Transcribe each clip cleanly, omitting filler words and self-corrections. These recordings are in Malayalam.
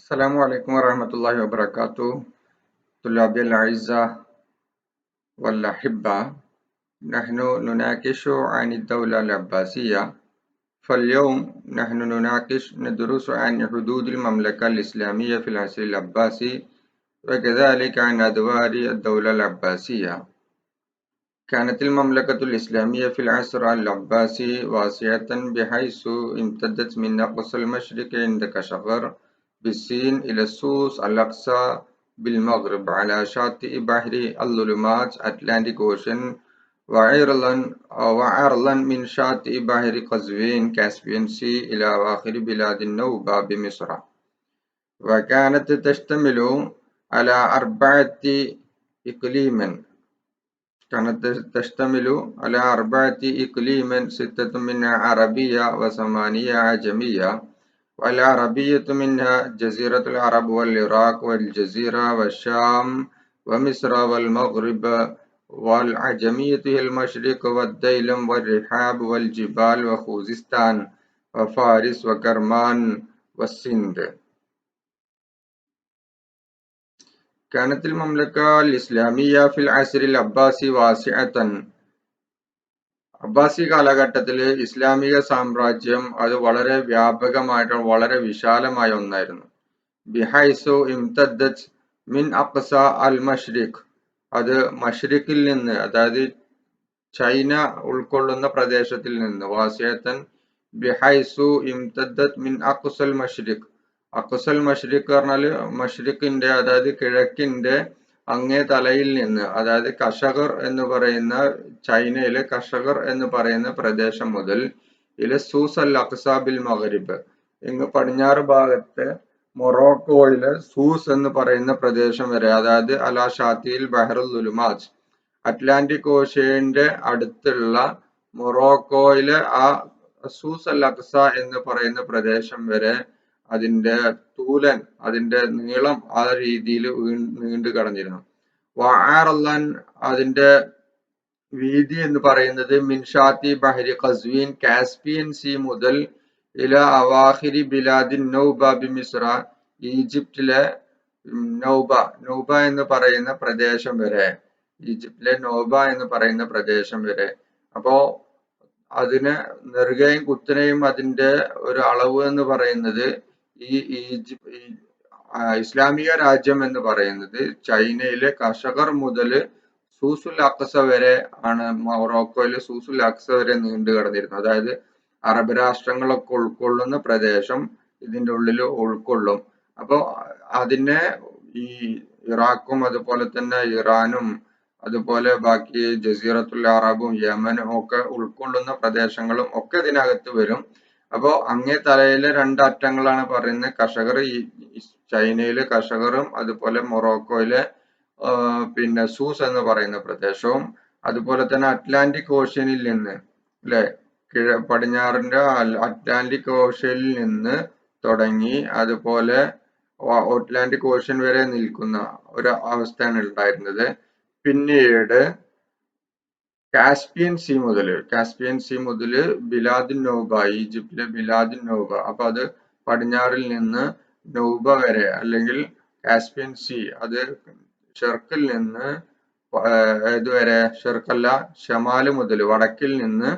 السلام عليكم ورحمة الله وبركاته. طلابي الأعزاء والأحبة، نحن نناقش عن الدولة العباسية. فاليوم نحن ندرس عن حدود المملكة الإسلامية في العصر العباسي، وكذلك عن أدوار الدولة العباسية. كانت المملكة الإسلامية في العصر العباسي واسعة بحيث امتدت من أقصى المشرق عند كشغر بالصين إلى السوس الأقصى بالمغرب على شاطئ بحر الظلمات أتلانتيك أوشن، وعرضا من شاطئ بحر قزوين كاسبيان سي إلى أواخر بلاد النوبة بمصر. وكانت تشتمل على 4 إقليم. إقليم 6 منها عربية و8 عجمية، والعربية منها جزيرة العرب والعراق والجزيرة والشام ومصر والمغرب، والعجمية هي المشرق والديلم والرحاب والجبال وخوزستان وفارس وكرمان والسند. كانت المملكة الإسلامية في العصر العباسي واسعة. അബ്ബാസി കാലഘട്ടത്തിൽ ഇസ്ലാമിക സാമ്രാജ്യം അത് വളരെ വ്യാപകമായിട്ട് വളരെ വിശാലമായ ഒന്നായിരുന്നു. ബിഹൈസു ഇംതദ്ദത് മിൻ അഖ്സ അൽ മഷ്രിഖ്, അത് മഷ്രിഖിൽ നിന്ന്, അതായത് ചൈന ഉൾക്കൊള്ളുന്ന പ്രദേശത്തിൽ നിന്ന്, വാസിയത്തൻ ബിഹൈസു ഇംതദ്ദത് മിൻ അഖ്സൽ മഷ്രിഖ്. അഖ്സൽ മഷ്രിഖ് പറഞ്ഞാൽ മഷ്രിഖിന്റെ, അതായത് കിഴക്കിന്റെ അങ്ങേ തലയിൽ നിന്ന്, അതായത് കഷഗർ എന്ന് പറയുന്ന, ചൈനയിലെ കഷഗർ എന്ന് പറയുന്ന പ്രദേശം മുതൽ ഇല സൂസ് അൽ അഖ്സ ബിൽ മഗ്രിബ്, ഇങ്ങ് പടിഞ്ഞാറ് ഭാഗത്തെ മൊറോക്കോയിലെ സൂസ് എന്ന് പറയുന്ന പ്രദേശം വരെ, അതായത് അലാ ഷാത്തിയിൽ ബഹറുൽ ദുലുമാത്ത്, അറ്റ്ലാന്റിക് ഓഷ്യന്റെ അടുത്തുള്ള മൊറോക്കോയിലെ ആ സൂസ് അൽ അഖ്സ എന്ന് പറയുന്ന പ്രദേശം വരെ അതിന്റെ തൂലൻ, അതിന്റെ നീളം ആ രീതിയിൽ നീണ്ടു കടന്നിരുന്നു. വഅറളൻ, അതിന്റെ വീതി എന്ന് പറയുന്നത് മിൻഷാത്തി ബഹരി ഖസ്വീൻ കാസ്പിയൻ സി മുതൽ ഇല അവാഖിരി ബിലാദിൻ നൗബ ബിമിസ്ര, ഈജിപ്തിലെ നൗബ എന്ന് പറയുന്ന പ്രദേശം വരെ, ഈജിപ്തിലെ നൗബ എന്ന് പറയുന്ന പ്രദേശം വരെ. അപ്പോ അതിന് നെറുകയും കുത്തനെയും അതിന്റെ ഒരു അളവ് എന്ന് പറയുന്നത്, ഈ ഇസ്ലാമിക രാജ്യം എന്ന് പറയുന്നത് ചൈനയിലെ കഷഗർ മുതൽ സൂസുൽ അഖ്സ വരെ ആണ്, മൊറോക്കോയിലെ സൂസുൽ അഖ്സ വരെ നീണ്ടു കിടന്നിരുന്നത്. അതായത് അറബ് രാഷ്ട്രങ്ങളൊക്കെ ഉൾക്കൊള്ളുന്ന പ്രദേശം ഇതിന്റെ ഉള്ളിൽ ഉൾക്കൊള്ളും. അപ്പോ അതിനെ ഈ ഇറാഖും അതുപോലെ തന്നെ ഇറാനും അതുപോലെ ബാക്കി ജസീറത്തുൽ അറബും യമനും ഒക്കെ ഉൾക്കൊള്ളുന്ന പ്രദേശങ്ങളും ഒക്കെ ഇതിനകത്ത് വരും. അപ്പോ അങ്ങേ തലയിലെ 2 അറ്റങ്ങളാണ് പറയുന്നത് കഷഗർ, ചൈനയിലെ കഷഗറും അതുപോലെ മൊറോക്കോയിലെ പിന്നെ സൂസ് എന്ന് പറയുന്ന പ്രദേശവും, അതുപോലെ തന്നെ അറ്റ്ലാന്റിക് ഓഷ്യനിൽ നിന്ന്, അല്ലെ, പടിഞ്ഞാറിന്റെ അറ്റ്ലാന്റിക് ഓഷ്യനിൽ നിന്ന് തുടങ്ങി അതുപോലെ അറ്റ്ലാന്റിക് ഓഷ്യൻ വരെ നിൽക്കുന്ന ഒരു അവസ്ഥയാണ് ഉണ്ടായിരുന്നത്. പിന്നീട് കാസ്പിയൻ സി മുതൽ ബിലാദിൻ നൗബ, ഈജിപ്തിലെ ബിലാദിൻ നൗബ, അപ്പൊ അത് പടിഞ്ഞാറിൽ നിന്ന് നൗബ വരെ, അല്ലെങ്കിൽ കാസ്പിയൻ സി, അത് ഷെർക്കിൽ നിന്ന് ഏതുവരെ, ഷെർക്കല്ല, ഷമാല് മുതൽ വടക്കിൽ നിന്ന്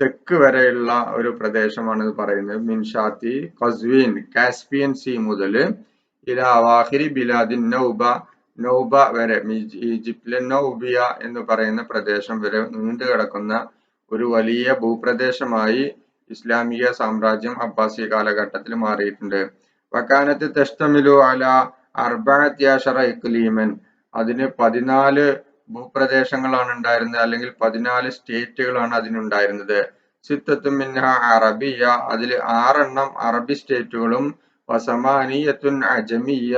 തെക്ക് വരെയുള്ള ഒരു പ്രദേശമാണ് ഇത് പറയുന്നത്. മിൻഷാത്തി ഖസ്വീൻ കാസ്പിയൻ സി മുതൽ ഇല അവാഖിരി ബിലാദിൻ നൗബ വരെ, ഈജിപ്തിലെ നൗബിയ എന്ന് പറയുന്ന പ്രദേശം വരെ നീണ്ടു കിടക്കുന്ന ഒരു വലിയ ഭൂപ്രദേശമായി ഇസ്ലാമിക സാമ്രാജ്യം അബ്ബാസി കാലഘട്ടത്തിൽ മാറിയിട്ടുണ്ട്. വക്കാനത്ത് തഷ്തമിലു അല 14 ഇഖ്ലീമൻ, അതിന് 14 ഭൂപ്രദേശങ്ങളാണ് ഉണ്ടായിരുന്നത്, അല്ലെങ്കിൽ 14 സ്റ്റേറ്റുകളാണ് അതിനുണ്ടായിരുന്നത്. സിത്തത്തും മിൻഹ അറബിയ, അതിൽ 6 അറബി സ്റ്റേറ്റുകളും, വസമാനിയത്തുൻ അജമിയ,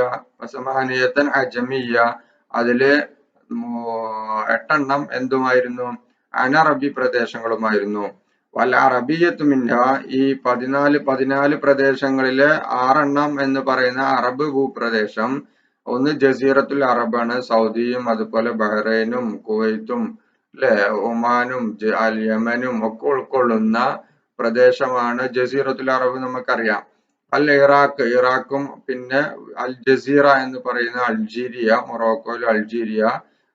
അതില് 8 എന്തുമായിരുന്നു, അനറബി പ്രദേശങ്ങളുമായിരുന്നു. വൽ അറബിയത്തു മിൻഹ, ഈ 14 പ്രദേശങ്ങളിലെ 6 എന്ന് പറയുന്ന അറബ് ഭൂപ്രദേശം, ഒന്ന് ജസീറത്തുൽ അറബാണ്, സൗദിയും അതുപോലെ ബഹ്റൈനും കുവൈത്തും അല്ലെ, ഒമാനും യമനും ഒക്കെ ഉൾക്കൊള്ളുന്ന പ്രദേശമാണ് ജസീറത്തുൽ അറബ്, നമുക്കറിയാം. അൽ ഇറാഖ്, ഇറാഖും പിന്നെ അൽ ജസീറ എന്ന് പറയുന്ന അൾജീരിയ, മൊറോക്കോയിൽ അൾജീരിയ,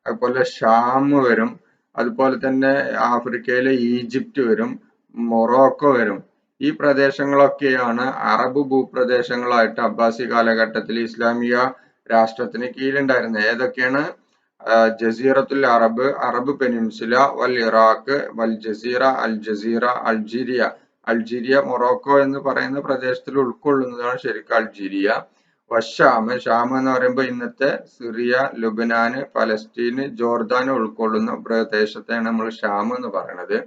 അതുപോലെ ഷാം വരും, അതുപോലെ തന്നെ ആഫ്രിക്കയിലെ ഈജിപ്റ്റ് വരും, മൊറോക്കോ വരും. ഈ പ്രദേശങ്ങളൊക്കെയാണ് അറബ് ഭൂപ്രദേശങ്ങളായിട്ട് അബ്ബാസി കാലഘട്ടത്തിൽ ഇസ്ലാമിക രാഷ്ട്രത്തിന് കീഴിലുണ്ടായിരുന്നത്. ഏതൊക്കെയാണ്? ജസീറത്തുൽ അറബ്, അറബ് പെനിൻസുല, വൽ ഇറാഖ്, വൽ ജസീറ, അൽ ജസീറ, അൾജീരിയ. അൾജീരിയ മൊറോക്കോ എന്ന് പറയുന്ന പ്രദേശത്തിൽ ഉൾക്കൊള്ളുന്നതാണ് ശരിക്കും അൾജീരിയ. ഷാം, ഷാം എന്ന് പറയുമ്പോൾ ഇന്നത്തെ സിറിയ, ലുബനാന്, പലസ്തീന്, ജോർദാൻ ഉൾക്കൊള്ളുന്ന പ്രദേശത്തെയാണ് നമ്മൾ ഷാം എന്ന് പറയുന്നത്.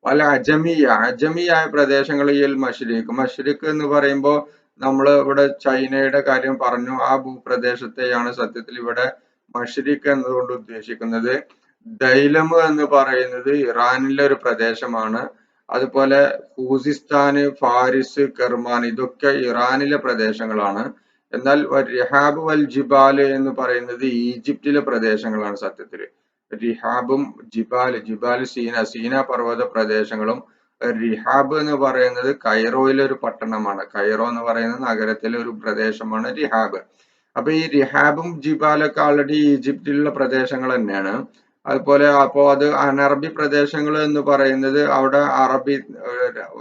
വൽ അജമിയ, അജമിയായ പ്രദേശങ്ങളിൽ മഷ്രിഖ്, മഷ്രിഖ് എന്ന് പറയുമ്പോൾ നമ്മൾ ഇവിടെ ചൈനയുടെ കാര്യം പറഞ്ഞു. ആ ഭൂപ്രദേശത്തെയാണ് സത്യത്തിൽ ഇവിടെ മഷ്രിഖ് എന്നതുകൊണ്ട് ഉദ്ദേശിക്കുന്നത്. ദൈലം എന്ന് പറയുന്നത് ഇറാനിലെ ഒരു പ്രദേശമാണ്. അതുപോലെ ഖൂസിസ്ഥാന്, ഫാരിസ്, കെർമാൻ ഇതൊക്കെ ഇറാനിലെ പ്രദേശങ്ങളാണ്. എന്നാൽ റിഹാബ് വൽ ജിബാല് എന്ന് പറയുന്നത് ഈജിപ്തിലെ പ്രദേശങ്ങളാണ് സത്യത്തില്. റിഹാബും ജിബാല് സീന പർവ്വത പ്രദേശങ്ങളും. റിഹാബ് എന്ന് പറയുന്നത് കൈറോയിലെ ഒരു പട്ടണമാണ്. കൈറോ എന്ന് പറയുന്ന നഗരത്തിലെ ഒരു പ്രദേശമാണ് റിഹാബ്. അപ്പൊ ഈ റിഹാബും ജിബാലൊക്കെ ആൾറെഡി ഈജിപ്തിലുള്ള പ്രദേശങ്ങൾ തന്നെയാണ്. അതുപോലെ അത് അനറബി പ്രദേശങ്ങൾ എന്ന് പറയുന്നത് അവിടെ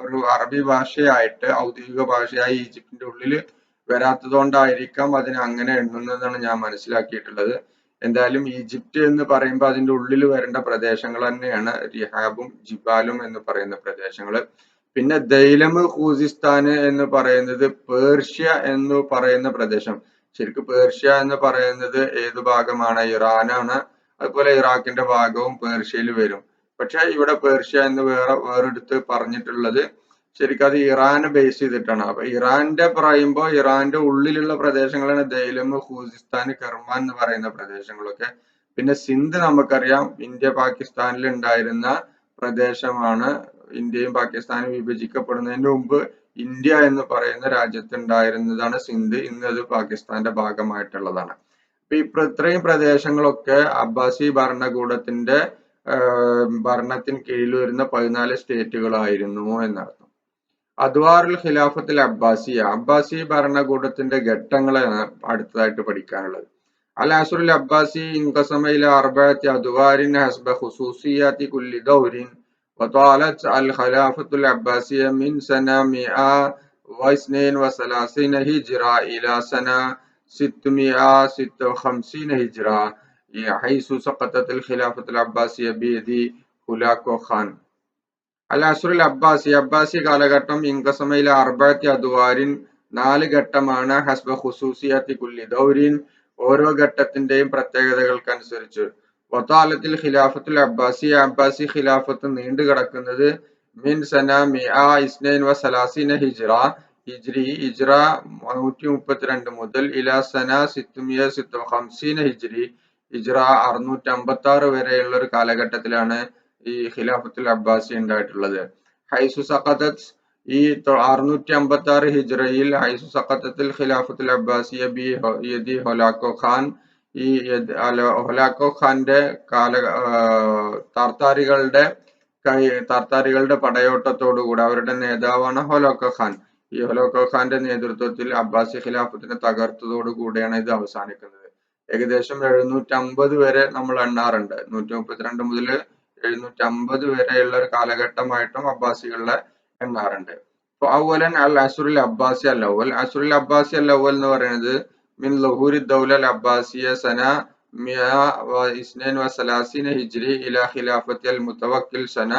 ഒരു അറബി ഭാഷയായിട്ട് ഔദ്യോഗിക ഭാഷയായി ഈജിപ്തിന്റെ ഉള്ളിൽ വരാത്തതുകൊണ്ടായിരിക്കാം അതിനെ അങ്ങനെ എണ്ണുന്നതെന്നാണ് ഞാൻ മനസ്സിലാക്കിയിട്ടുള്ളത്. എന്തായാലും ഈജിപ്റ്റ് എന്ന് പറയുമ്പോൾ അതിന്റെ ഉള്ളിൽ വരേണ്ട പ്രദേശങ്ങൾ തന്നെയാണ് റിഹാബും ജിബാലും എന്ന് പറയുന്ന പ്രദേശങ്ങൾ. പിന്നെ ദൈലം, ഖൂസിസ്ഥാൻ എന്ന് പറയുന്നത് പേർഷ്യ എന്ന് പറയുന്ന പ്രദേശം. ശരിക്കും പേർഷ്യ എന്ന് പറയുന്നത് ഏത് ഭാഗമാണ്? ഇറാനാണ്. അതുപോലെ ഇറാഖിന്റെ ഭാഗവും പേർഷ്യയിൽ വരും. പക്ഷെ ഇവിടെ പേർഷ്യ എന്ന് വേറെടുത്ത് പറഞ്ഞിട്ടുള്ളത് ശരിക്കും അത് ഇറാനെ ബേസ് ചെയ്തിട്ടാണ്. അപ്പൊ ഇറാന്റെ പറയുമ്പോൾ ഇറാന്റെ ഉള്ളിലുള്ള പ്രദേശങ്ങളാണ് ദൈലം, ഖൂസിസ്ഥാൻ, കെർമാൻ എന്ന് പറയുന്ന പ്രദേശങ്ങളൊക്കെ. പിന്നെ സിന്ധ് നമുക്കറിയാം ഇന്ത്യ പാകിസ്ഥാനിൽ ഉണ്ടായിരുന്ന പ്രദേശമാണ്. ഇന്ത്യയും പാകിസ്ഥാനും വിഭജിക്കപ്പെടുന്നതിന് മുമ്പ് ഇന്ത്യ എന്ന് പറയുന്ന രാജ്യത്ത് ഉണ്ടായിരുന്നതാണ് സിന്ധ്. ഇന്ന് അത് പാകിസ്ഥാന്റെ ഭാഗമായിട്ടുള്ളതാണ്. അപ്പൊ ഇത്രയും പ്രദേശങ്ങളൊക്കെ അബ്ബാസി ഭരണകൂടത്തിന്റെ ഭരണത്തിന് കീഴിൽ വരുന്ന 14 സ്റ്റേറ്റുകളായിരുന്നു എന്നർത്ഥം. അദ്വാറുൽ ഖിലാഫത്തുൽ അബ്ബാസിയ, അബ്ബാസി ഭരണകൂടത്തിന്റെ ഘട്ടങ്ങളാണ് അടുത്തതായിട്ട് പഠിക്കാനുള്ളത്. അൽ അസ്റുൽ അബ്ബാസി ഇൻഖസമ ഇലാ അർബഅത്തി അദ്വാരിൻ ഹസ്ബ ഖുസൂസിയാത്തി കുല്ലി ദൗരിൻ وطالت الخلافة العباسية من سنة 132 هجرة إلى سنة 656 هجرة حيث سقطت الخلافة العباسية بيد هولاكو خان. അൽ അസ്റുൽ അബ്ബാസി, അബ്ബാസി കാലഘട്ടം ഇൻഖസമയിലെ അർബഅത്തി അദ്വാരിൻ 4 ഘട്ടമാണ്. ഹസ്ബ ഖുസൂസിയത്തി കുല്ലി ദൗരിൻ ഓരോ ഘട്ടത്തിന്റെയും പ്രത്യേകതകൾക്കനുസരിച്ച്. വതാലത്തിൽ ഖിലാഫത്തുൽ അബ്ബാസി, അബ്ബാസി ഖിലാഫത്ത് നീണ്ടു കിടക്കുന്നത് മിൻ സന 132 ഹിജ്റ, ഹിജ്റ 132 മുതൽ ഇലാ സന 656 ഹിജ്റ 656 വരെയുള്ള ഒരു കാലഘട്ടത്തിലാണ് ഈ ഖിലാഫത്തുൽ അബ്ബാസി ഉണ്ടായിട്ടുള്ളത്. ഹൈസു സഖതത്, ഈ 656 ഹിജ്റയിൽ ഹൈസു സഖത്തത്തിൽ ഖിലാഫത്തുൽ അബ്ബാസിയ ബി യദി ഹൊലാക്കോ ഖാൻ, ഈ ഹൊലാക്കോ ഖാന്റെ താർത്താരികളുടെ പടയോട്ടത്തോടുകൂടി, അവരുടെ നേതാവാണ് ഹൊലാക്കോ ഖാൻ. ഈ ഹൊലാക്കോ ഖാന്റെ നേതൃത്വത്തിൽ അബ്ബാസി ഖിലാഫത്തിനെ തകർത്തതോടുകൂടിയാണ് ഇത് അവസാനിക്കുന്നത്. ഏകദേശം 750 വരെ നമ്മൾ എണ്ണാറുണ്ട്. 132 മുതൽ 750 വരെയുള്ള ഒരു കാലഘട്ടമായിട്ടും അബ്ബാസികളെ എണ്ണാറുണ്ട്. അപ്പൊ അവലൻ അൽ അസ്റുൽ അബ്ബാസി അൽ അവൽ, അസ്റുൽ അബ്ബാസി അൽ അവൽ എന്ന് പറയുന്നത് മിൻ ലുഹൂരി ദൗല അൽ അബ്ബാസിയ സന 132 ഹിജ്രി ഇലാ ഖിലാഫത്തി അൽ മുതവക്കിൽ സന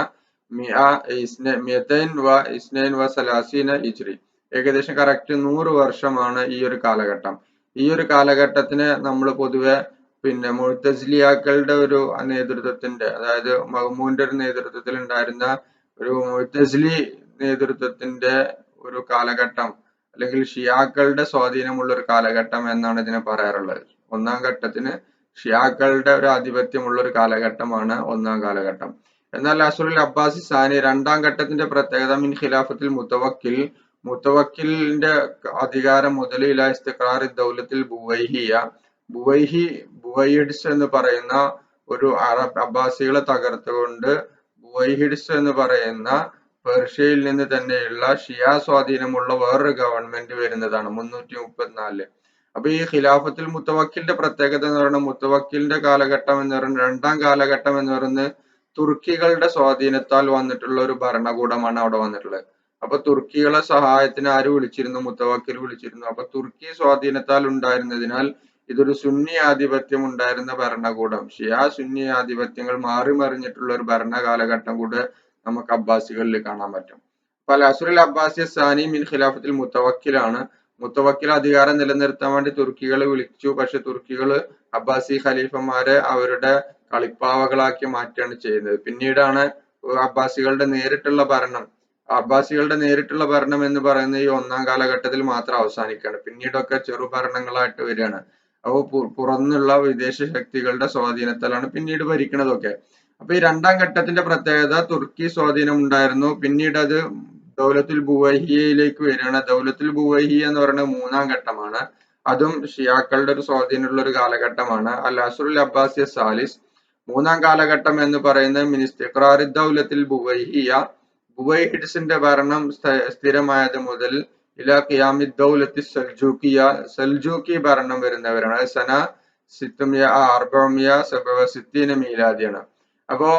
232 ഹിജ്രി. ഏകദേശം കറക്റ്റ് 100 വർഷമാണ് ഈ ഒരു കാലഘട്ടം. ഈ ഒരു കാലഘട്ടത്തിന് നമ്മൾ പൊതുവെ പിന്നെ മുഅ്തസിലിയാക്കളുടെ ഒരു നേതൃത്വത്തിന്റെ, അതായത് മഅ്മൂന്റെ ഒരു നേതൃത്വത്തിൽ ഉണ്ടായിരുന്ന ഒരു മുഅ്തസിലി നേതൃത്വത്തിന്റെ ഒരു കാലഘട്ടം, അല്ലെങ്കിൽ ഷിയാക്കളുടെ സ്വാധീനമുള്ള ഒരു കാലഘട്ടം എന്നാണ് ഇതിനെ പറയാറുള്ളത്. ഒന്നാം ഘട്ടത്തിന് ഷിയാക്കളുടെ ഒരു ആധിപത്യമുള്ള ഒരു കാലഘട്ടമാണ് ഒന്നാം കാലഘട്ടം. എന്നാൽ അസ്റുൽ അബ്ബാസി സാനി, രണ്ടാം ഘട്ടത്തിന്റെ പ്രത്യേകത മിൻ ഖിലാഫത്തിൽ മുതവക്കിൽ, മുതവക്കിലിന്റെ അധികാരം മുതൽ ഇലാ ഇസ്തിഖ്റാറി ദൗലത്തിൽ ബുവൈഹിയ, ബുവൈഹിഡ്സ് എന്ന് പറയുന്ന ഒരു അബ്ബാസികളെ തകർത്തുകൊണ്ട് ബുവൈഹിഡ്സ് എന്ന് പറയുന്ന പേർഷ്യയിൽ നിന്ന് തന്നെയുള്ള ഷിയ സ്വാധീനമുള്ള വേറൊരു ഗവൺമെന്റ് വരുന്നതാണ് 334. അപ്പൊ ഈ ഖിലാഫത്തുൽ മുത്തവക്കിലിന്റെ പ്രത്യേകത എന്ന് പറയുന്നത്, മുത്തവക്കിലിന്റെ കാലഘട്ടം എന്ന് പറയുന്നത് രണ്ടാം കാലഘട്ടം എന്ന് പറയുന്നത് തുർക്കികളുടെ സ്വാധീനത്താൽ വന്നിട്ടുള്ള ഒരു ഭരണകൂടമാണ് അവിടെ വന്നിട്ടുള്ളത്. അപ്പൊ തുർക്കികളെ സഹായത്തിന് ആര് വിളിച്ചിരുന്നു? മുത്തവക്കിൽ വിളിച്ചിരുന്നു. അപ്പൊ തുർക്കി സ്വാധീനത്താൽ ഉണ്ടായിരുന്നതിനാൽ ഇതൊരു സുന്നി ആധിപത്യം ഉണ്ടായിരുന്ന ഭരണകൂടം, ഷിയ സുന്നി ആധിപത്യങ്ങൾ മാറി മറിഞ്ഞിട്ടുള്ള ഒരു ഭരണ കാലഘട്ടം കൂടെ നമുക്ക് അബ്ബാസികളിൽ കാണാൻ പറ്റും. അപ്പൊ അസുറുൽ അബ്ബാസി സാനി മിൻ ഖിലാഫത്തിൽ മുത്തവക്കിലാണ്. മുത്തവക്കിൽ അധികാരം നിലനിർത്താൻ വേണ്ടി തുർക്കികളെ വിളിച്ചു. പക്ഷെ തുർക്കികൾ അബ്ബാസി ഖലീഫന്മാരെ അവരുടെ കളിപ്പാവകളാക്കി മാറ്റുകയാണ് ചെയ്യുന്നത്. പിന്നീടാണ് അബ്ബാസികളുടെ നേരിട്ടുള്ള ഭരണം എന്ന് പറയുന്നത് ഈ ഒന്നാം കാലഘട്ടത്തിൽ മാത്രം അവസാനിക്കുകയാണ്. പിന്നീടൊക്കെ ചെറു ഭരണങ്ങളായിട്ട് വരികയാണ്. അപ്പോൾ പുറന്നുള്ള വിദേശ ശക്തികളുടെ സ്വാധീനത്താലാണ് പിന്നീട് ഭരിക്കണതൊക്കെ. അപ്പൊ ഈ രണ്ടാം ഘട്ടത്തിന്റെ പ്രത്യേകത തുർക്കി സ്വാധീനം ഉണ്ടായിരുന്നു. പിന്നീട് അത് ദൗലത്തുൽ ബുവൈഹിയയിലേക്ക് വരികയാണ്. ദൗലത്തുൽ ബുവൈഹിയ എന്ന് പറയുന്നത് മൂന്നാം ഘട്ടമാണ്. അതും ഷിയാക്കളുടെ ഒരു സ്വാധീനമുള്ള ഒരു കാലഘട്ടമാണ്. അൽ അസുറുൽ അബ്ബാസിയ സാലിസ്. മൂന്നാം കാലഘട്ടം എന്ന് പറയുന്നത് മിനിസ്തിഖ്റാറി ദൗലത്തിൽ ബുവൈഹിയ, ബുവൈഹിഡ്സിന്റെ ഭരണം സ്ഥിരമായത് മുതൽ ഇലാ ഖിയാമി ദൗലത്തി സൽജൂക്കിയ, സൽജൂക്കി ഭരണം വരുന്നവരാണ്. സന 647 മീലാദിയാണ്. അപ്പോ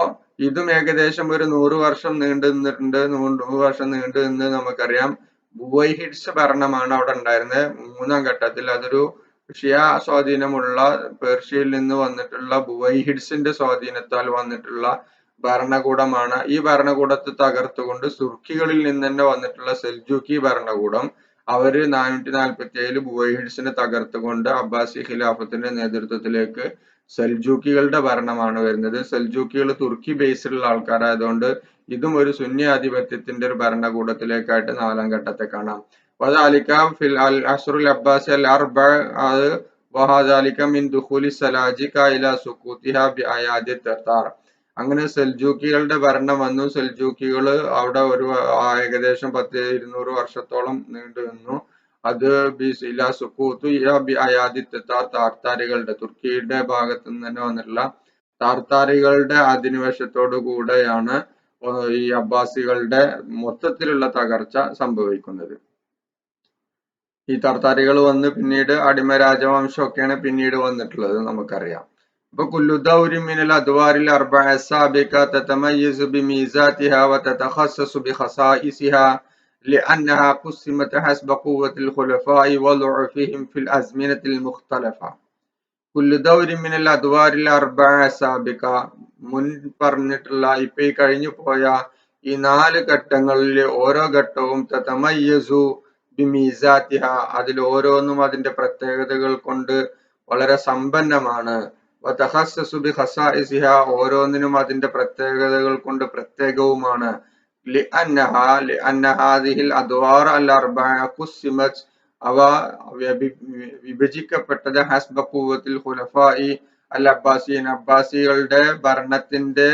ഇതും ഏകദേശം ഒരു 100 വർഷം നീണ്ടു നിന്നിട്ടുണ്ട്. 100 വർഷം നീണ്ടു നിന്ന് നമുക്കറിയാം. ബുവൈഹിഡ്സ് ഭരണമാണ് അവിടെ ഉണ്ടായിരുന്നത് മൂന്നാം ഘട്ടത്തിൽ. അതൊരു ഷിയ സ്വാധീനമുള്ള പേർഷ്യയിൽ നിന്ന് വന്നിട്ടുള്ള ബുവൈഹിഡ്സിന്റെ സ്വാധീനത്താൽ വന്നിട്ടുള്ള ഭരണകൂടമാണ്. ഈ ഭരണകൂടത്തെ തകർത്തുകൊണ്ട് തുർക്കികളിൽ നിന്ന് തന്നെ വന്നിട്ടുള്ള സെൽജൂക്കി ഭരണകൂടം അവര് 447 ബുവൈഹിഡ്സിനെ തകർത്തുകൊണ്ട് അബ്ബാസി ഖിലാഫത്തിന്റെ നേതൃത്വത്തിലേക്ക് സെൽജൂക്കികളുടെ ഭരണമാണ് വരുന്നത്. സെൽജൂക്കികൾ തുർക്കി ബേസിലുള്ള ആൾക്കാരായതുകൊണ്ട് ഇതും ഒരു സുന്നി ആധിപത്യത്തിന്റെ ഒരു ഭരണകൂടത്തിലേക്കായിട്ട് നാലാം ഘട്ടത്തെ കാണാം. വദാലിക ഫിൽ അൽ അസ്റുൽ അബ്ബാസി അൽ അർബ, അത് വഹദാലിക മിൻ ദുഖൂലി സലാജിക ഇലാ സുഖൂതിഹ ബി അയാദി തർത്താർ. അങ്ങനെ സെൽജൂക്കികളുടെ ഭരണം വന്നു. സെൽജൂക്കികൾ അവിടെ ഒരു ഏകദേശം 200 വർഷത്തോളം നീണ്ടു നിന്നു. അത് താർത്താരികളുടെ, തുർക്കിയുടെ ഭാഗത്തു നിന്ന് തന്നെ വന്നിട്ടുള്ള താർത്താരികളുടെ അധിനിവേശത്തോടു കൂടെയാണ് ഈ അബ്ബാസികളുടെ മൊത്തത്തിലുള്ള തകർച്ച സംഭവിക്കുന്നത്. ഈ താർത്താരികൾ വന്ന് പിന്നീട് അടിമ രാജവംശമൊക്കെയാണ് പിന്നീട് വന്നിട്ടുള്ളത് നമുക്കറിയാം. അപ്പൊ കുല്ലു ദൗരി മിനൽ അദ്വാരിൽ അർബഅ സാബിക തതമയ്യസു ബിമീസാതിഹാ വതതഖസ്സസു ബിഖസായിസിഹാ لأنها قسمت حسب قوة الخلفاء وضعفهم في الأزمنة المختلفة. كل دور من الأدوار الأربعة السابقة, മുൻ പറഞ്ഞിട്ടുള്ള ഇപ്പൊ ഈ കഴിഞ്ഞു പോയ ഈ 4 ഘട്ടങ്ങളിൽ ഓരോ ഘട്ടവും തതമയ്യസു ബിമീസാതിഹ, അതിൽ ഓരോന്നും അതിന്റെ പ്രത്യേകതകൾ കൊണ്ട് വളരെ സമ്പന്നമാണ്. വതഖസ്സസു ബിഖസായിസിഹ, ഓരോന്നിനും അതിന്റെ പ്രത്യേകതകൾ കൊണ്ട് പ്രത്യേകവുമാണ്. لأن هذه الأدوار الأربعة قسمت, അവ വിഭജിക്കപ്പെട്ടത് ഹസ്ബ ഖുവ്വത്തിൽ ഖുലഫാഇ അൽ അബ്ബാസിയൻ, അബ്ബാസികളുടെ ഭരണത്തിന്റെ,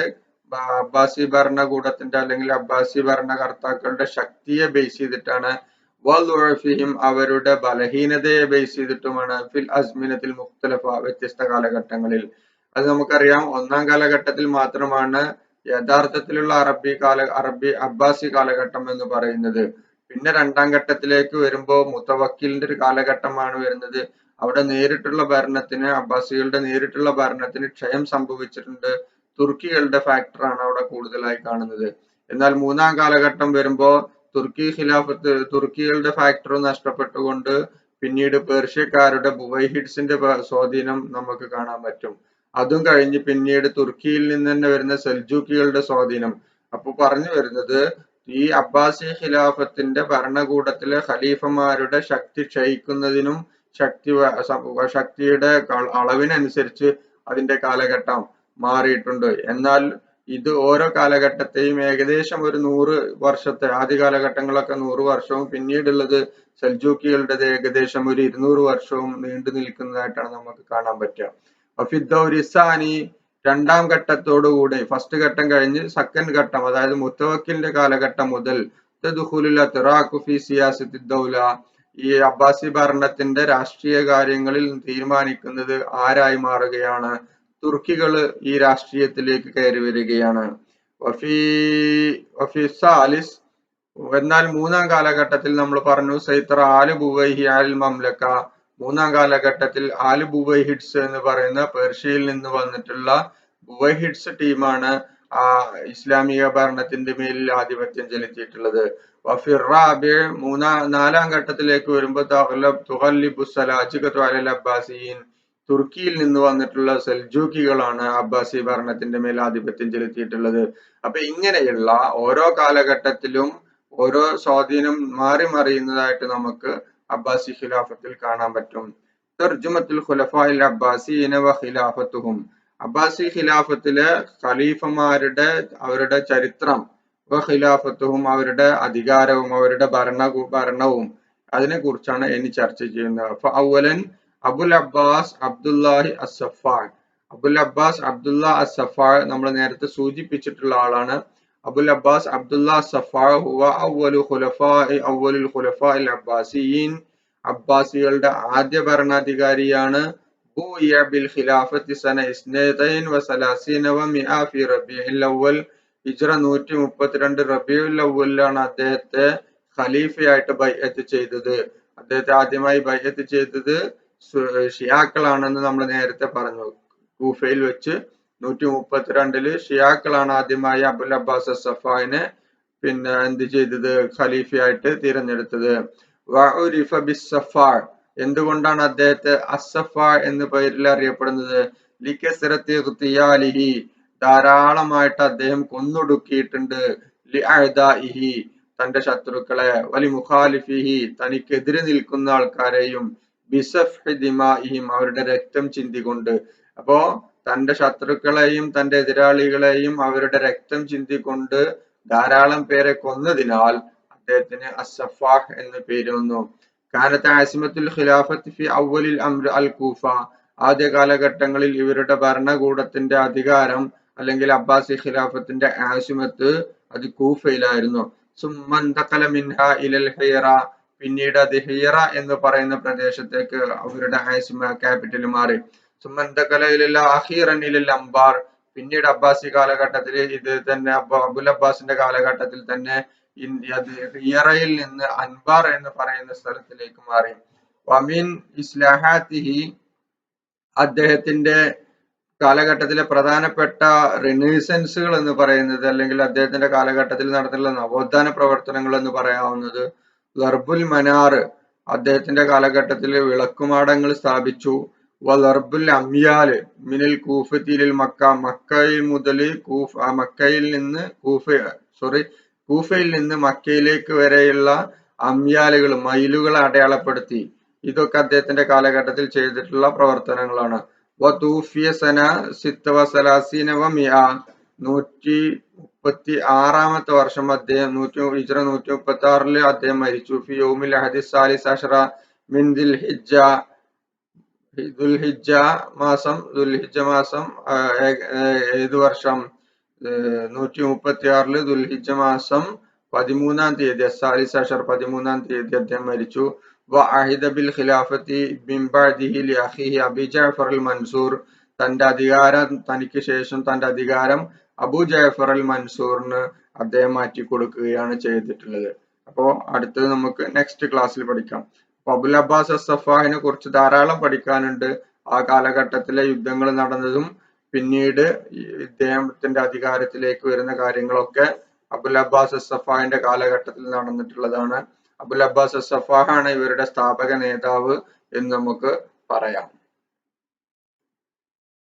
അബ്ബാസി ഭരണകൂടത്തിന്റെ അല്ലെങ്കിൽ അബ്ബാസി ഭരണകർത്താക്കളുടെ ശക്തിയെ ബേസ് ചെയ്തിട്ടാണ്. വളുഅഫിഹിം, അവരുടെ ബലഹീനതയെ ബേസ് ചെയ്തിട്ടുമാണ്. ഫിൽ അസ്മിനത്തിൽ മുഖ്തലഫ, വ്യത്യസ്ത കാലഘട്ടങ്ങളിൽ. അത് നമുക്കറിയാം. ഒന്നാം കാലഘട്ടത്തിൽ മാത്രമാണ് യഥാർത്ഥത്തിലുള്ള അബ്ബാസി കാലഘട്ടം എന്ന് പറയുന്നത്. പിന്നെ രണ്ടാം ഘട്ടത്തിലേക്ക് വരുമ്പോൾ മുത്തവക്കിലിന്റെ ഒരു കാലഘട്ടമാണ് വരുന്നത്. അവിടെ നേരിട്ടുള്ള ഭരണത്തിന്, അബ്ബാസികളുടെ നേരിട്ടുള്ള ഭരണത്തിന് ക്ഷയം സംഭവിച്ചിട്ടുണ്ട്. തുർക്കികളുടെ ഫാക്ടറാണ് അവിടെ കൂടുതലായി കാണുന്നത്. എന്നാൽ മൂന്നാം കാലഘട്ടം വരുമ്പോൾ തുർക്കികളുടെ ഫാക്ടർ നഷ്ടപ്പെട്ടുകൊണ്ട് പിന്നീട് പേർഷ്യക്കാരുടെ ബുവൈഹിഡ്സിന്റെ സ്വാധീനം നമുക്ക് കാണാൻ പറ്റും. അതും കഴിഞ്ഞ് പിന്നീട് തുർക്കിയിൽ നിന്ന് തന്നെ വരുന്ന സെൽജൂക്കികളുടെ സ്വാധീനം. അപ്പൊ പറഞ്ഞു വരുന്നത്, ഈ അബ്ബാസി ഖിലാഫത്തിന്റെ ഭരണകൂടത്തിലെ ഖലീഫമാരുടെ ശക്തി ക്ഷയിക്കുന്നതിനും ശക്തിയുടെ അളവിനനുസരിച്ച് അതിന്റെ കാലഘട്ടം മാറിയിട്ടുണ്ട്. എന്നാൽ ഇത് ഓരോ കാലഘട്ടത്തെയും ഏകദേശം ഒരു 100 വർഷത്തെ, ആദ്യ കാലഘട്ടങ്ങളൊക്കെ 100 വർഷവും പിന്നീടുള്ളത് സെൽജൂക്കികളുടേത് ഏകദേശം ഒരു 200 വർഷവും നീണ്ടു നിൽക്കുന്നതായിട്ടാണ് നമുക്ക് കാണാൻ പറ്റുക. ഫിദ്ദൗരിസാനി, രണ്ടാം ഘട്ടത്തോടുകൂടി, ഫസ്റ്റ് ഘട്ടം കഴിഞ്ഞ് സെക്കൻഡ് ഘട്ടം, അതായത് മുത്തവക്കിലിന്റെ കാലഘട്ടം മുതൽ ഈ അബ്ബാസി ഭരണത്തിന്റെ രാഷ്ട്രീയ കാര്യങ്ങളിൽ തീരുമാനിക്കുന്നത് ആരായി മാറുകയാണ്? തുർക്കികള് ഈ രാഷ്ട്രീയത്തിലേക്ക് കയറി വരികയാണ്. വഫി സാലിസ്, എന്നാൽ മൂന്നാം കാലഘട്ടത്തിൽ നമ്മൾ പറഞ്ഞു സൈത്ര ആല് ബുവൈഹി അൽ മംലക്ക, മൂന്നാം കാലഘട്ടത്തിൽ ആല് ബുവൈഹിഡ്സ് എന്ന് പറയുന്ന പേർഷ്യയിൽ നിന്ന് വന്നിട്ടുള്ള ബുവൈഹിഡ്സ് ടീമാണ് ഇസ്ലാമിക ഭരണത്തിന്റെ മേലിൽ ആധിപത്യം ചെലുത്തിയിട്ടുള്ളത്. നാലാം ഘട്ടത്തിലേക്ക് വരുമ്പോൾ അബ്ബാസിയീൻ, തുർക്കിയിൽ നിന്ന് വന്നിട്ടുള്ള സെൽജൂക്കികളാണ് അബ്ബാസി ഭരണത്തിന്റെ മേൽ ആധിപത്യം ചെലുത്തിയിട്ടുള്ളത്. അപ്പൊ ഇങ്ങനെയുള്ള ഓരോ കാലഘട്ടത്തിലും ഓരോ സ്വാധീനം മാറി മറിയുന്നതായിട്ട് നമുക്ക് അബ്ബാസി ഖിലാഫത്തിൽ കാണാൻ പറ്റും. തർജുമത്തുൽ ഖുലഫാഇൽ അബ്ബാസിയീന വ ഖിലാഫത്തുഹും, അബ്ബാസി ഖിലാഫത്തിലെ ഖലീഫമാരുടെ അവരുടെ ചരിത്രം, വ ഖിലാഫത്തുഹും അവരുടെ അധികാരവും അവരുടെ ഭരണവും അതിനെ കുറിച്ചാണ് ഇനി ചർച്ച ചെയ്യുന്നത്. അവലൻ അബുൽ അബ്ബാസ് അബ്ദുല്ലാഹി അസ്സഫാൻ, അബുൽ അബ്ബാസ് അബ്ദുല്ല അസ്സഫാ നമ്മൾ നേരത്തെ സൂചിപ്പിച്ചിട്ടുള്ള ആളാണ്. അബുൽ അബ്ബാസ് അബ്ദുല്ല അസ്സഫാ ഹുവ അവ്വലുൽ ഖുലഫാഇൽ അബ്ബാസിയീൻ, അബ്ബാസികളുടെ ആദ്യ ഭരണാധികാരിയാണ്. ബിൽ ഖിലാഫത്തി സന 32 വ 100 ഫി റബീഉൽ അവ്വൽ, ഹിജ്റ 132 റബീഉൽ അവ്വലിലാണ് അദ്ദേഹത്തെ ഖലീഫയായിട്ട് ബൈഅത്ത് ചെയ്തത്. അദ്ദേഹത്തെ ആദ്യമായി ബൈഅത്ത് ചെയ്തത് ഷിയാക്കളാണെന്ന് നമ്മൾ നേരത്തെ പറഞ്ഞു. കൂഫയിൽ വെച്ച് 132 ഷിയാക്കളാണ് ആദ്യമായി അബുൽ അബ്ബാസ് അസ്സഫായിനെ എന്ത് ചെയ്തത്, ഖലീഫയായിട്ട് തിരഞ്ഞെടുത്തത്. വഉരിഫ ബിസ്സഫാ, എന്തുകൊണ്ടാണ് അദ്ദേഹത്തെ അസ്സഫാ എന്ന പേരിൽ അറിയപ്പെടുന്നത്? ലികസ്റത്തി ഇഗ്തിയാലിഹി, ധാരാളമായിട്ട് അദ്ദേഹം കൊന്നൊടുക്കിയിട്ടുണ്ട്. ലിഅഅദാഇഹി, തന്റെ ശത്രുക്കളെ, വലി മുഖാലിഫിഹി, തനിക്കെതിരെ നിൽക്കുന്ന ആൾക്കാരെയും, ബിസഫ്ഹി ദിമാഇഹിം, അവരുടെ രക്തം ചിന്തിക്കൊണ്ട്. അപ്പോ തന്റെ ശത്രുക്കളെയും തന്റെ എതിരാളികളെയും അവരുടെ രക്തം ചിന്തിക്കൊണ്ട് ധാരാളം പേരെ കൊന്നതിനാൽ അദ്ദേഹത്തിന് അസ്സഫാഹ് എന്ന പേര് വന്നു. കാനത്ത് ആസിമത്തുൽ ഖിലാഫത്ത് ഫി അവ്വലിൽ അംർ അൽ കൂഫ, ആദ്യ കാലഘട്ടങ്ങളിൽ ഇവരുടെ ഭരണകൂടത്തിന്റെ അധികാരം അല്ലെങ്കിൽ അബ്ബാസി ഖിലാഫത്തിന്റെ ആസിമത്ത് അത് കൂഫയിലായിരുന്നു. സുമ്മന്തഖല മിൻഹാ ഇലൽ ഹിറ, പിന്നീട് അത് ഹിറ എന്ന് പറയുന്ന പ്രദേശത്തേക്ക് അവരുടെ ആസിമ ക്യാപിറ്റൽ മാറി. സുമ്മന്തഖല ഇലൽ അഖീറൻ ഇലൽ അംബാർ, പിന്നീട് അബ്ബാസി കാലഘട്ടത്തിൽ ഇത് തന്നെ അബുൽ അബ്ബാസിന്റെ കാലഘട്ടത്തിൽ തന്നെ ഹിറയിൽ നിന്ന് അൻബാർ എന്ന് പറയുന്ന സ്ഥലത്തിലേക്ക് മാറി. വമിൻ ഇസ്ലാഹാത്തിഹി, അദ്ദേഹത്തിന്റെ കാലഘട്ടത്തിലെ പ്രധാനപ്പെട്ട റിനീസൻസുകൾ എന്ന് പറയുന്നത് അല്ലെങ്കിൽ അദ്ദേഹത്തിന്റെ കാലഘട്ടത്തിൽ നടന്നിട്ടുള്ള നവോത്ഥാന പ്രവർത്തനങ്ങൾ എന്ന് പറയാവുന്നത് ലർബുൽ മനാർ, അദ്ദേഹത്തിന്റെ കാലഘട്ടത്തിൽ വിളക്കുമാടങ്ങൾ സ്ഥാപിച്ചു. ലർബുൽ അംയാൽ മിനൽ കൂഫത്തിലിൽ മക്ക, മക്കയിൽ മുതൽ കൂഫയിൽ നിന്ന് മക്കയിലേക്ക് വരെയുള്ള അംയാലുകൾ, മൈലുകൾ അടയാളപ്പെടുത്തി. ഇതൊക്കെ അദ്ദേഹത്തിന്റെ കാലഘട്ടത്തിൽ ചെയ്തിട്ടുള്ള പ്രവർത്തനങ്ങളാണ്. വതൂഫിയ സന 36 വ 100, 136 വർഷം അദ്ദേഹം ഹിജ്റ 136 അദ്ദേഹം മരിച്ചു. ഫി യൗമിൽ അഹദി സാലിസ് അശറ മിൻ ദുൽഹിജ്ജ മാസം ഏത് വർഷം? 136 ദുൽഹിജ്ജ മാസം 13-ാം തീയതി, സാലിസ് അശർ 13-ാം തീയതി അദ്ദേഹം മരിച്ചു. വഅഹിദ ബിൽ ഖിലാഫത്തി മിൻ ബഅദിഹി ലി അഖീഹി അബി ജഅഫർ അൽ മൻസൂർ, തനിക്ക് ശേഷം തന്റെ അധികാരം അബൂ ജഅഫർ അൽ മൻസൂറിന് അദ്ദേഹം മാറ്റി കൊടുക്കുകയാണ് ചെയ്തിട്ടുള്ളത്. അപ്പോ അടുത്തത് നമുക്ക് നെക്സ്റ്റ് ക്ലാസ്സിൽ പഠിക്കാം. അബുൽ അബ്ബാസ് അസ്സഫാഹിനെ കുറിച്ച് ധാരാളം പഠിക്കാനുണ്ട്. ആ കാലഘട്ടത്തിലെ യുദ്ധങ്ങൾ നടന്നതും പിന്നീട് ഇദ്ദേഹത്തിന്റെ അധികാരത്തിലേക്ക് വരുന്ന കാര്യങ്ങളൊക്കെ അബുൽ അബ്ബാസ് അസ്സഫാഹിന്റെ കാലഘട്ടത്തിൽ നടന്നിട്ടുള്ളതാണ്. അബുൽ അബ്ബാസ് അസ്സഫാഹാണ് ഇവരുടെ സ്ഥാപക നേതാവ് എന്ന് നമുക്ക് പറയാം.